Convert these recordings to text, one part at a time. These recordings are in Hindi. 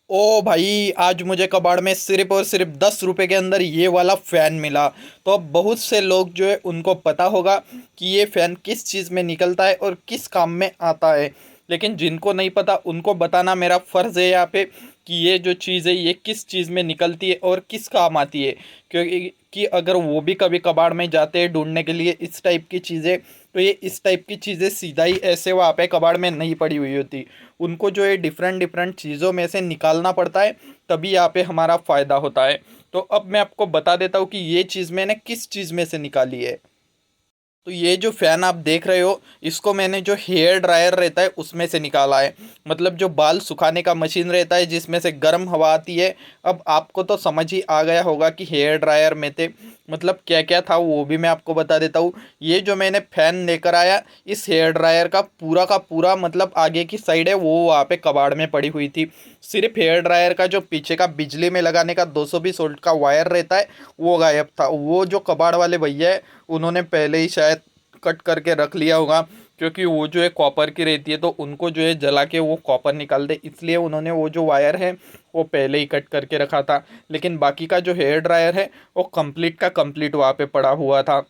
ओ भाई, आज मुझे कबाड़ में सिर्फ और सिर्फ 10 रुपए के अंदर ये वाला फ़ैन मिला। तो अब बहुत से लोग जो है उनको पता होगा कि ये फ़ैन किस चीज़ में निकलता है और किस काम में आता है। लेकिन जिनको नहीं पता उनको बताना मेरा फ़र्ज़ है यहाँ पे कि ये जो चीज़ है ये किस चीज़ में निकलती है और किस काम आती है। क्योंकि कि अगर वो भी कभी कबाड़ में जाते हैं ढूंढने के लिए इस टाइप की चीज़ें, तो ये इस टाइप की चीज़ें सीधा ही ऐसे वहाँ पे कबाड़ में नहीं पड़ी हुई होती। उनको जो है डिफरेंट डिफरेंट चीज़ों में से निकालना पड़ता है, तभी यहाँ पे हमारा फ़ायदा होता है। तो अब मैं आपको बता देता हूँ कि ये चीज़ मैंने किस चीज़ में से निकाली है। तो ये जो फ़ैन आप देख रहे हो, इसको मैंने जो हेयर ड्रायर रहता है उसमें से निकाला है। मतलब जो बाल सुखाने का मशीन रहता है जिसमें से गर्म हवा आती है। अब आपको तो समझ ही आ गया होगा कि हेयर ड्रायर में थे मतलब क्या क्या था, वो भी मैं आपको बता देता हूँ। ये जो मैंने फ़ैन लेकर आया, इस हेयर ड्रायर का पूरा मतलब आगे की साइड है वो वहाँ पे कबाड़ में पड़ी हुई थी। सिर्फ हेयर ड्रायर का जो पीछे का बिजली में लगाने का 220 वोल्ट का वायर रहता है वो गायब था। वो जो कबाड़ वाले भैया है उन्होंने पहले ही शायद कट करके रख लिया होगा, क्योंकि वो जो है कॉपर की रहती है तो उनको जो है जला के वो कॉपर निकाल दे, इसलिए उन्होंने वो जो वायर है वो पहले ही कट करके रखा था। लेकिन बाकी का जो हेयर ड्रायर है वो कंप्लीट का कंप्लीट वहाँ पे पड़ा हुआ था।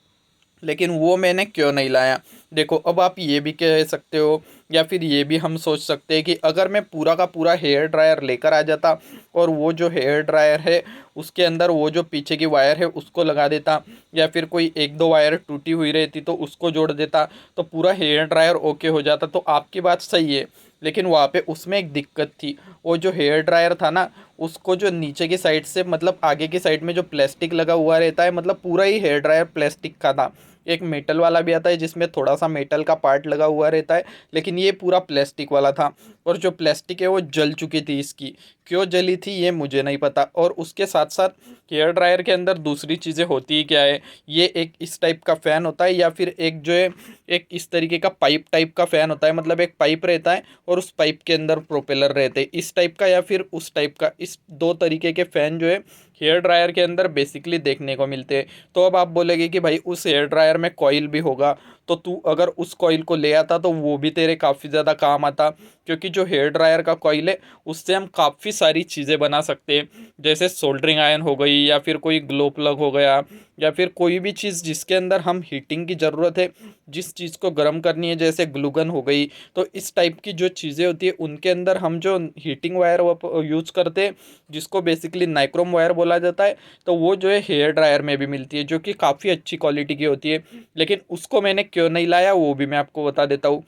लेकिन वो मैंने क्यों नहीं लाया। देखो, अब आप ये भी कह सकते हो या फिर ये भी हम सोच सकते हैं कि अगर मैं पूरा का पूरा हेयर ड्रायर लेकर आ जाता और वो जो हेयर ड्रायर है उसके अंदर वो जो पीछे की वायर है उसको लगा देता, या फिर कोई एक दो वायर टूटी हुई रहती तो उसको जोड़ देता, तो पूरा हेयर ड्रायर ओके हो जाता। तो आपकी बात सही है, लेकिन वहाँ पे उसमें एक दिक्कत थी। वो जो हेयर ड्रायर था ना, उसको जो नीचे की साइड से मतलब आगे की साइड में जो प्लास्टिक लगा हुआ रहता है, मतलब पूरा ही हेयर ड्रायर प्लास्टिक का था। एक मेटल वाला भी आता है जिसमें थोड़ा सा मेटल का पार्ट लगा हुआ रहता है, लेकिन ये पूरा प्लास्टिक वाला था। और जो प्लास्टिक है वो जल चुकी थी इसकी। क्यों जली थी ये मुझे नहीं पता। और उसके साथ साथ हेयर ड्रायर के अंदर दूसरी चीज़ें होती ही क्या है, ये एक इस टाइप का फ़ैन होता है या फिर एक जो है एक इस तरीके का पाइप टाइप का फ़ैन होता है। मतलब एक पाइप रहता है और उस पाइप के अंदर प्रोपेलर रहते हैं, इस टाइप का या फिर उस टाइप का। इस दो तरीके के फ़ैन जो है हेयर ड्रायर के अंदर बेसिकली देखने को मिलते हैं। तो अब आप बोलेंगे कि भाई उस हेयर ड्रायर में कॉइल भी होगा, तो तू अगर उस कॉइल को ले आता तो वो भी तेरे काफ़ी ज़्यादा काम आता। क्योंकि जो हेयर ड्रायर का कॉइल है उससे हम काफ़ी सारी चीज़ें बना सकते हैं, जैसे सोल्डरिंग आयरन हो गई या फिर कोई ग्लो प्लग हो गया, या फिर कोई भी चीज़ जिसके अंदर हम हीटिंग की ज़रूरत है, जिस चीज़ को गर्म करनी है, जैसे ग्लूगन हो गई। तो इस टाइप की जो चीज़ें होती है उनके अंदर हम जो हीटिंग वायर यूज़ करते हैं, जिसको बेसिकली नाइक्रोम वायर बोला जाता है, तो वो जो है हेयर ड्रायर में भी मिलती है, जो कि काफ़ी अच्छी क्वालिटी की होती है। लेकिन उसको मैंने क्यों नहीं लाया वो भी मैं आपको बता देता हूँ।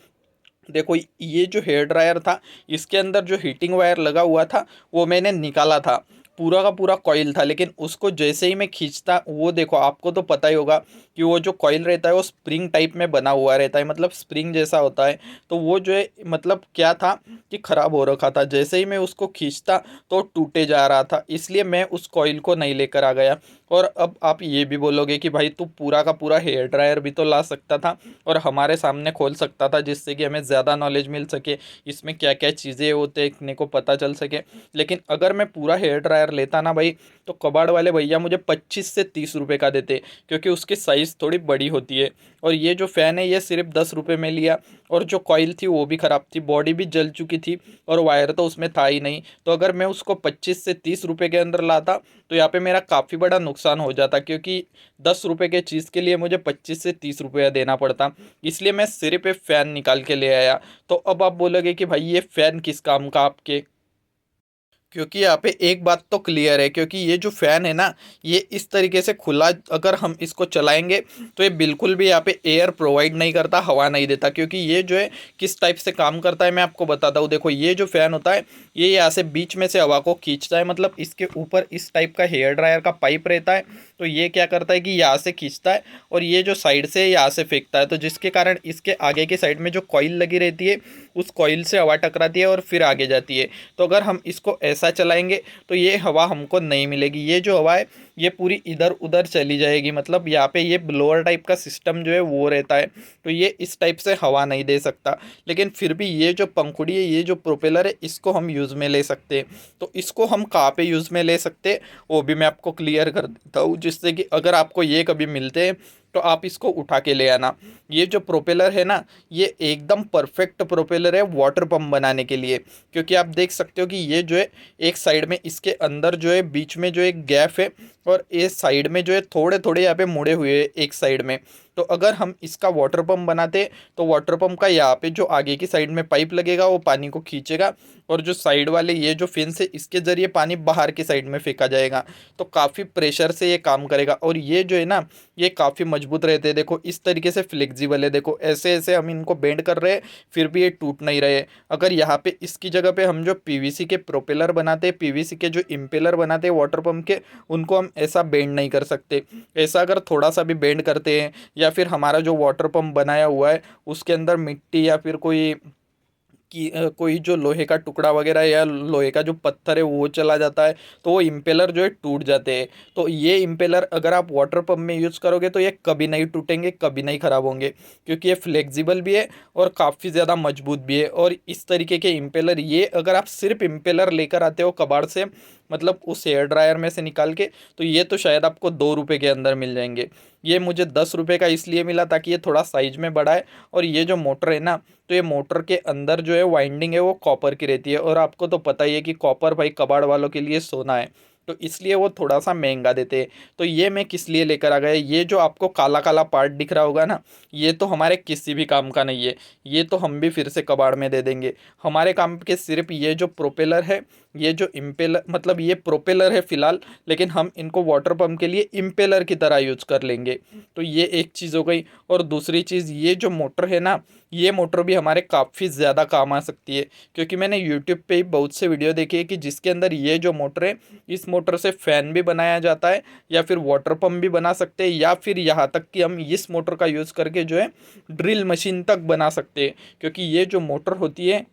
देखो, ये जो हेयर ड्रायर था इसके अंदर जो हीटिंग वायर लगा हुआ था वो मैंने निकाला था। पूरा का पूरा कॉइल था, लेकिन उसको जैसे ही मैं खींचता, वो देखो आपको तो पता ही होगा कि वो जो कॉइल रहता है वो स्प्रिंग टाइप में बना हुआ रहता है, मतलब स्प्रिंग जैसा होता है। तो वो जो है मतलब क्या था कि ख़राब हो रखा था, जैसे ही मैं उसको खींचता तो टूटे जा रहा था, इसलिए मैं उस कॉइल को नहीं लेकर आ गया। और अब आप ये भी बोलोगे कि भाई तू पूरा का पूरा हेयर ड्रायर भी तो ला सकता था और हमारे सामने खोल सकता था, जिससे कि हमें ज़्यादा नॉलेज मिल सके, इसमें क्या क्या चीज़ें होते देखने को पता चल सके। लेकिन अगर मैं पूरा हेयर ड्रायर लेता ना भाई, तो कबाड़ वाले भैया मुझे 25 से 30 रुपए का देते, क्योंकि उसकी साइज़ थोड़ी बड़ी होती है। और ये जो फ़ैन है ये सिर्फ 10 रुपये में लिया, और जो कॉइल थी वो भी ख़राब थी, बॉडी भी जल चुकी थी, और वायर तो उसमें था ही नहीं। तो अगर मैं उसको 25 से 30 रुपए के अंदर लाता तो यहाँ पे मेरा काफ़ी बड़ा नुकसान हो जाता, क्योंकि 10 रुपए के चीज़ के लिए मुझे 25 से 30 रुपया देना पड़ता। इसलिए मैं सिर्फ एक फ़ैन निकाल के ले आया। तो अब आप बोलोगे कि भाई ये फ़ैन किस काम का आपके। क्योंकि यहाँ पे एक बात तो क्लियर है, क्योंकि ये जो फ़ैन है ना, ये इस तरीके से खुला अगर हम इसको चलाएंगे तो ये बिल्कुल भी यहाँ पे एयर प्रोवाइड नहीं करता, हवा नहीं देता। क्योंकि ये जो है किस टाइप से काम करता है मैं आपको बताता हूँ। देखो, ये जो फ़ैन होता है ये यहाँ से बीच में से हवा को खींचता है, मतलब इसके ऊपर इस टाइप का हेयर ड्रायर का पाइप रहता है। तो ये क्या करता है कि यहाँ से खींचता है और ये जो साइड से यहाँ से फेंकता है, तो जिसके कारण इसके आगे की साइड में जो कॉइल लगी रहती है उस कॉइल से हवा टकराती है और फिर आगे जाती है। तो अगर हम इसको ऐसा चलाएंगे तो ये हवा हमको नहीं मिलेगी, ये जो हवा है ये पूरी इधर उधर चली जाएगी। मतलब यहाँ पे ये ब्लोअर टाइप का सिस्टम जो है वो रहता है, तो ये इस टाइप से हवा नहीं दे सकता। लेकिन फिर भी ये जो पंखुड़ी है, ये जो प्रोपेलर है, इसको हम यूज़ में ले सकते हैं। तो इसको हम कहाँ पे यूज़ में ले सकते हैं वो भी मैं आपको क्लियर कर देता हूँ, जिससे कि अगर आपको ये कभी मिलते हैं तो आप इसको उठा के ले आना। ये जो प्रोपेलर है ना, ये एकदम परफेक्ट प्रोपेलर है वाटर पंप बनाने के लिए, क्योंकि आप देख सकते हो कि ये जो है एक साइड में इसके अंदर जो है बीच में जो एक गैप है, और इस साइड में जो है थोड़े थोड़े यहाँ पे मुड़े हुए हैं एक साइड में। तो अगर हम इसका वाटर पंप बनाते तो वाटर पंप का यहाँ पे जो आगे की साइड में पाइप लगेगा वो पानी को खींचेगा, और जो साइड वाले ये जो फिन्स है इसके ज़रिए पानी बाहर की साइड में फेंका जाएगा। तो काफ़ी प्रेशर से ये काम करेगा, और ये जो है ना ये काफ़ी मजबूत रहते हैं। देखो इस तरीके से फ्लेक्सिबल है, देखो ऐसे ऐसे हम इनको बेंड कर रहे हैं फिर भी ये टूट नहीं रहे। अगर यहाँ पे इसकी जगह पे हम जो पीवीसी के प्रोपेलर बनाते हैं, पीवीसी के जो इम्पेलर बनाते हैं वाटर पंप के, उनको हम ऐसा बेंड नहीं कर सकते। ऐसा अगर थोड़ा सा भी बेंड करते हैं, या फिर हमारा जो वाटर पंप बनाया हुआ है उसके अंदर मिट्टी या फिर कोई जो लोहे का टुकड़ा वगैरह या लोहे का जो पत्थर है वो चला जाता है, तो वो इम्पेलर जो है टूट जाते हैं। तो ये इम्पेलर अगर आप वाटर पंप में यूज़ करोगे तो ये कभी नहीं टूटेंगे, कभी नहीं ख़राब होंगे, क्योंकि ये फ्लेक्सिबल भी है और काफ़ी ज़्यादा मजबूत भी है। और इस तरीके के इम्पेलर, ये अगर आप सिर्फ इम्पेलर लेकर आते हो कबाड़ से, मतलब उस हेयर ड्रायर में से निकाल के, तो ये तो शायद आपको 2 रुपये के अंदर मिल जाएंगे। ये मुझे 10 रुपये का इसलिए मिला ताकि ये थोड़ा साइज में बड़ा है। और ये जो मोटर है ना, तो ये मोटर के अंदर जो है वाइंडिंग है वो कॉपर की रहती है, और आपको तो पता ही है कि कॉपर भाई कबाड़ वालों के लिए सोना है, तो इसलिए वो थोड़ा सा महंगा देते हैं। तो ये मैं किस लिए लेकर आ गया, ये जो आपको काला काला पार्ट दिख रहा होगा ना, ये तो हमारे किसी भी काम का नहीं है, ये तो हम भी फिर से कबाड़ में दे देंगे। हमारे काम के सिर्फ ये जो प्रोपेलर है, ये जो इम्पेलर, मतलब ये प्रोपेलर है फ़िलहाल, लेकिन हम इनको वाटर पंप के लिए इम्पेलर की तरह यूज़ कर लेंगे। तो ये एक चीज़ हो गई। और दूसरी चीज़, ये जो मोटर है ना, ये मोटर भी हमारे काफ़ी ज़्यादा काम आ सकती है, क्योंकि मैंने यूट्यूब पे ही बहुत से वीडियो देखे हैं कि जिसके अंदर ये जो मोटर है, इस मोटर से फ़ैन भी बनाया जाता है, या फिर वाटर पंप भी बना सकते हैं, या फिर यहाँ तक कि हम इस मोटर का यूज़ करके जो है ड्रिल मशीन तक बना सकते हैं। क्योंकि ये जो मोटर होती है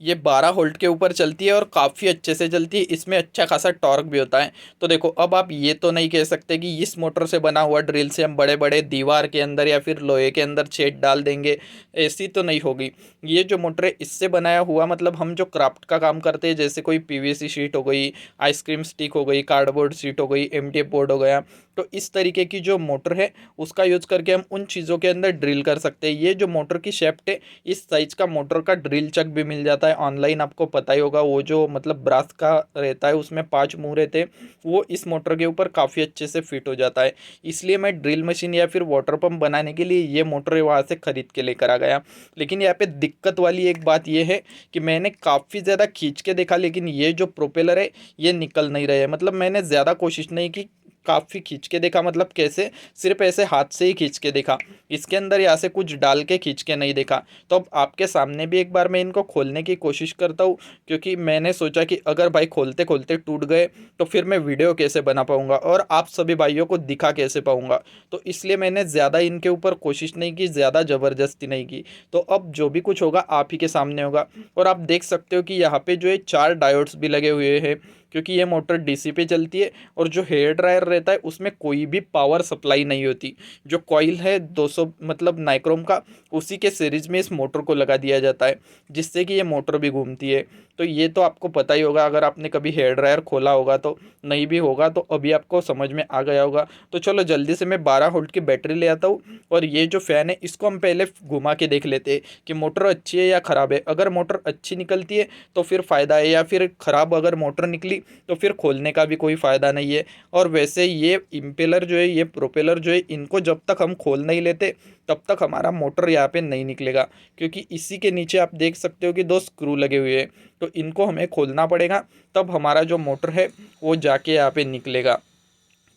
ये 12 वोल्ट के ऊपर चलती है और काफ़ी अच्छे से चलती है, इसमें अच्छा खासा टॉर्क भी होता है। तो देखो अब आप ये तो नहीं कह सकते कि इस मोटर से बना हुआ ड्रिल से हम बड़े बड़े दीवार के अंदर या फिर लोहे के अंदर छेद डाल देंगे, ऐसी तो नहीं होगी। ये जो मोटर है इससे बनाया हुआ, मतलब हम जो क्राफ्ट का काम करते हैं, जैसे कोई पीवीसी शीट हो गई, आइसक्रीम स्टिक हो गई, कार्डबोर्ड शीट हो गई, एमडीएफ बोर्ड हो गया, तो इस तरीके की जो मोटर है उसका यूज़ करके हम उन चीज़ों के अंदर ड्रिल कर सकते हैं। ये जो मोटर की शेफ्ट है, इस साइज का मोटर का ड्रिल चक भी मिल जाता है ऑनलाइन, आपको पता ही होगा। वो जो मतलब ब्रास का रहता है उसमें 5 मुँह रहते हैं, वो इस मोटर के ऊपर काफ़ी अच्छे से फिट हो जाता है। इसलिए मैं ड्रिल मशीन या फिर वाटर पंप बनाने के लिए ये मोटर वहाँ से ख़रीद के लेकर आ गया। लेकिन यहाँ पे दिक्कत वाली एक बात ये है कि मैंने काफ़ी ज़्यादा खींच के देखा, लेकिन ये जो प्रोपेलर है ये निकल नहीं रहे। मतलब मैंने ज़्यादा कोशिश नहीं की, काफ़ी खींच के देखा, मतलब कैसे, सिर्फ ऐसे हाथ से ही खींच के देखा, इसके अंदर यहाँ से कुछ डाल के खींच के नहीं देखा। तो अब आपके सामने भी एक बार मैं इनको खोलने की कोशिश करता हूँ, क्योंकि मैंने सोचा कि अगर भाई खोलते खोलते टूट गए तो फिर मैं वीडियो कैसे बना पाऊँगा और आप सभी भाइयों को दिखा कैसे पाऊँगा। तो इसलिए मैंने ज़्यादा इनके ऊपर कोशिश नहीं की, ज़्यादा ज़बरदस्ती नहीं की। तो अब जो भी कुछ होगा आप ही के सामने होगा। और आप देख सकते हो कि यहाँ पे जो है 4 डायोड्स भी लगे हुए हैं, क्योंकि ये मोटर डीसी पे चलती है, और जो हेयर ड्रायर रहता है उसमें कोई भी पावर सप्लाई नहीं होती। जो कॉइल है 200 मतलब नाइक्रोम का, उसी के सीरीज में इस मोटर को लगा दिया जाता है, जिससे कि ये मोटर भी घूमती है। तो ये तो आपको पता ही होगा, अगर आपने कभी हेयर ड्रायर खोला होगा, तो नहीं भी होगा तो अभी आपको समझ में आ गया होगा। तो चलो जल्दी से मैं 12 वोल्ट की बैटरी ले आता हूँ, और ये जो फ़ैन है इसको हम पहले घुमा के देख लेते हैं कि मोटर अच्छी है या ख़राब है। अगर मोटर अच्छी निकलती है तो फिर फ़ायदा है, या फिर ख़राब अगर मोटर निकली तो फिर खोलने का भी कोई फ़ायदा नहीं है। और वैसे ये इम्पेलर जो है, ये प्रोपेलर जो है, इनको जब तक हम खोल नहीं लेते तब तक हमारा मोटर यहाँ पे नहीं निकलेगा, क्योंकि इसी के नीचे आप देख सकते हो कि 2 स्क्रू लगे हुए हैं। तो इनको हमें खोलना पड़ेगा, तब हमारा जो मोटर है वो जाके यहाँ पे निकलेगा।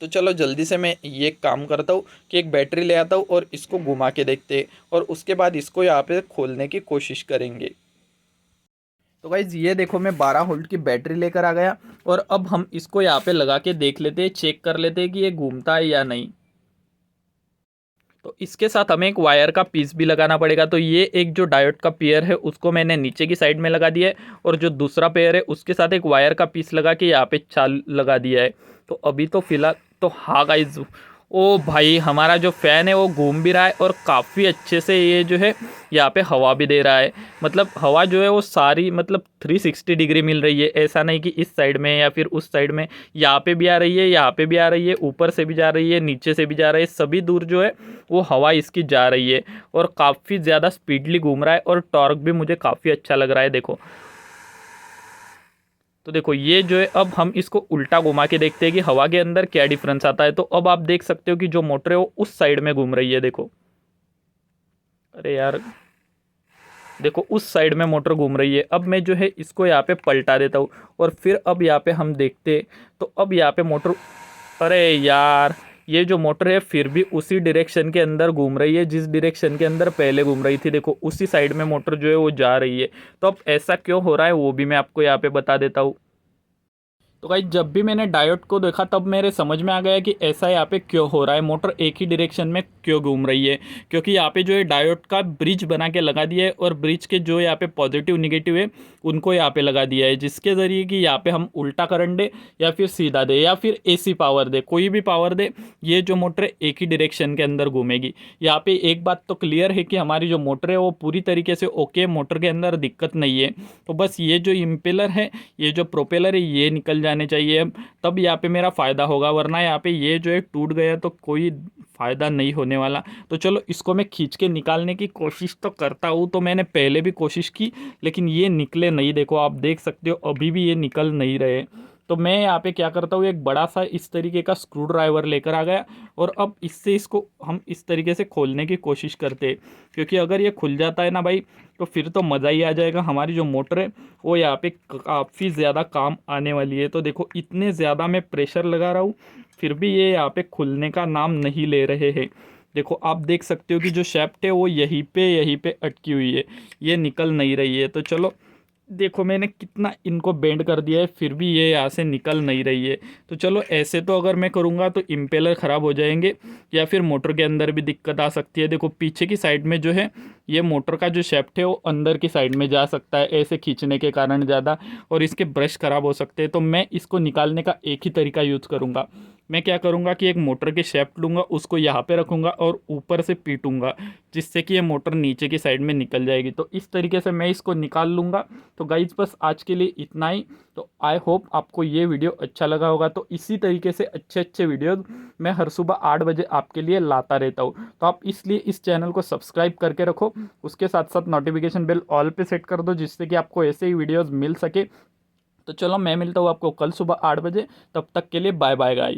तो चलो जल्दी से मैं ये काम करता हूँ कि एक बैटरी ले आता हूँ और इसको घुमा के देखते हैं, और उसके बाद इसको यहाँ पे खोलने की कोशिश करेंगे। तो गाइज़ ये देखो मैं 12 वोल्ट की बैटरी लेकर आ गया, और अब हम इसको यहाँ पे लगा के देख लेते हैं, चेक कर लेते हैं कि ये घूमता है या नहीं। तो इसके साथ हमें एक वायर का पीस भी लगाना पड़ेगा। तो ये एक जो डायोड का पेयर है उसको मैंने नीचे की साइड में लगा दिया है, और जो दूसरा पेयर है उसके साथ एक वायर का पीस लगा के यहाँ पे चाल लगा दिया है। तो अभी तो फिलहाल तो हाँ गाइज, ओ भाई, हमारा जो फ़ैन है वो घूम भी रहा है और काफ़ी अच्छे से ये जो है यहाँ पे हवा भी दे रहा है। मतलब हवा जो है वो सारी मतलब 360 डिग्री मिल रही है। ऐसा नहीं कि इस साइड में या फिर उस साइड में, यहाँ पे भी आ रही है, यहाँ पे भी आ रही है, ऊपर से भी जा रही है, नीचे से भी जा रही है, सभी दूर जो है वो हवा इसकी जा रही है और काफ़ी ज़्यादा स्पीडली घूम रहा है और टॉर्क भी मुझे काफ़ी अच्छा लग रहा है। देखो, तो देखो ये जो है, अब हम इसको उल्टा घुमा के देखते हैं कि हवा के अंदर क्या डिफरेंस आता है। तो अब आप देख सकते हो कि जो मोटर है वो उस साइड में घूम रही है। देखो, अरे यार, देखो उस साइड में मोटर घूम रही है। अब मैं जो है इसको यहाँ पे पलटा देता हूँ और फिर अब यहाँ पे हम देखते, तो अब यहाँ पे मोटर, अरे यार, ये जो मोटर है फिर भी उसी डायरेक्शन के अंदर घूम रही है जिस डायरेक्शन के अंदर पहले घूम रही थी। देखो उसी साइड में मोटर जो है वो जा रही है। तो अब ऐसा क्यों हो रहा है वो भी मैं आपको यहाँ पे बता देता हूँ। तो भाई, जब भी मैंने डायोड को देखा तब मेरे समझ में आ गया कि ऐसा यहाँ पे क्यों हो रहा है, मोटर एक ही डायरेक्शन में क्यों घूम रही है। क्योंकि यहाँ पे जो है डायोड का ब्रिज बना के लगा दिया है और ब्रिज के जो यहाँ पे पॉजिटिव निगेटिव है उनको यहाँ पे लगा दिया है, जिसके ज़रिए कि यहाँ पे हम उल्टा करंट दे या फिर सीधा दे या फिर AC पावर दे, कोई भी पावर दे, ये जो मोटर है एक ही डायरेक्शन के अंदर घूमेगी। यहाँ पे एक बात तो क्लियर है कि हमारी जो मोटर है वो पूरी तरीके से ओके, मोटर के अंदर दिक्कत नहीं है। तो बस ये जो इम्पेलर है, ये जो प्रोपेलर है, ये निकल जाने चाहिए अब, तब यहाँ पे मेरा फ़ायदा होगा, वरना यहाँ पे ये जो है टूट गया तो कोई फ़ायदा नहीं होने वाला। तो चलो इसको मैं खींच के निकालने की कोशिश तो करता हूँ। तो मैंने पहले भी कोशिश की लेकिन ये निकले नहीं। देखो आप देख सकते हो अभी भी ये निकल नहीं रहे। तो मैं यहाँ पे क्या करता हूँ, एक बड़ा सा इस तरीके का स्क्रू ड्राइवर लेकर आ गया और अब इससे इसको हम इस तरीके से खोलने की कोशिश करते हैं। क्योंकि अगर ये खुल जाता है ना भाई, तो फिर तो मज़ा ही आ जाएगा। हमारी जो मोटर है वो यहाँ पे काफ़ी ज़्यादा काम आने वाली है। तो देखो इतने ज़्यादा मैं प्रेशर लगा रहा हूँ फिर भी ये यहाँ पे खुलने का नाम नहीं ले रहे हैं। देखो आप देख सकते हो कि जो शैफ्ट है वो यहीं पे अटकी हुई है, ये निकल नहीं रही है। तो चलो देखो मैंने कितना इनको बेंड कर दिया है फिर भी ये यहाँ से निकल नहीं रही है। तो चलो ऐसे तो अगर मैं करूँगा तो इम्पेलर ख़राब हो जाएंगे या फिर मोटर के अंदर भी दिक्कत आ सकती है। देखो पीछे की साइड में जो है ये मोटर का जो शेफ्ट है वो अंदर की साइड में जा सकता है ऐसे खींचने के कारण ज़्यादा, और इसके ब्रश ख़राब हो सकते हैं। तो मैं इसको निकालने का एक ही तरीका यूज़ करूँगा। मैं क्या करूँगा कि एक मोटर के शेफ्ट लूँगा, उसको यहाँ पे रखूँगा और ऊपर से पीटूँगा, जिससे कि ये मोटर नीचे की साइड में निकल जाएगी। तो इस तरीके से मैं इसको निकाल लूँगा। तो गाइज बस आज के लिए इतना ही। तो आई होप आपको ये वीडियो अच्छा लगा होगा। तो इसी तरीके से अच्छे अच्छे वीडियोज़ मैं हर सुबह 8 बजे आपके लिए लाता रहता हूँ। तो आप इसलिए इस चैनल को सब्सक्राइब करके रखो, उसके साथ साथ नोटिफिकेशन बेल ऑल पे सेट कर दो, जिससे कि आपको ऐसे ही वीडियोज़ मिल सके। तो चलो मैं मिलता हूँ आपको कल सुबह 8 बजे, तब तक के लिए बाय बाय गाइज।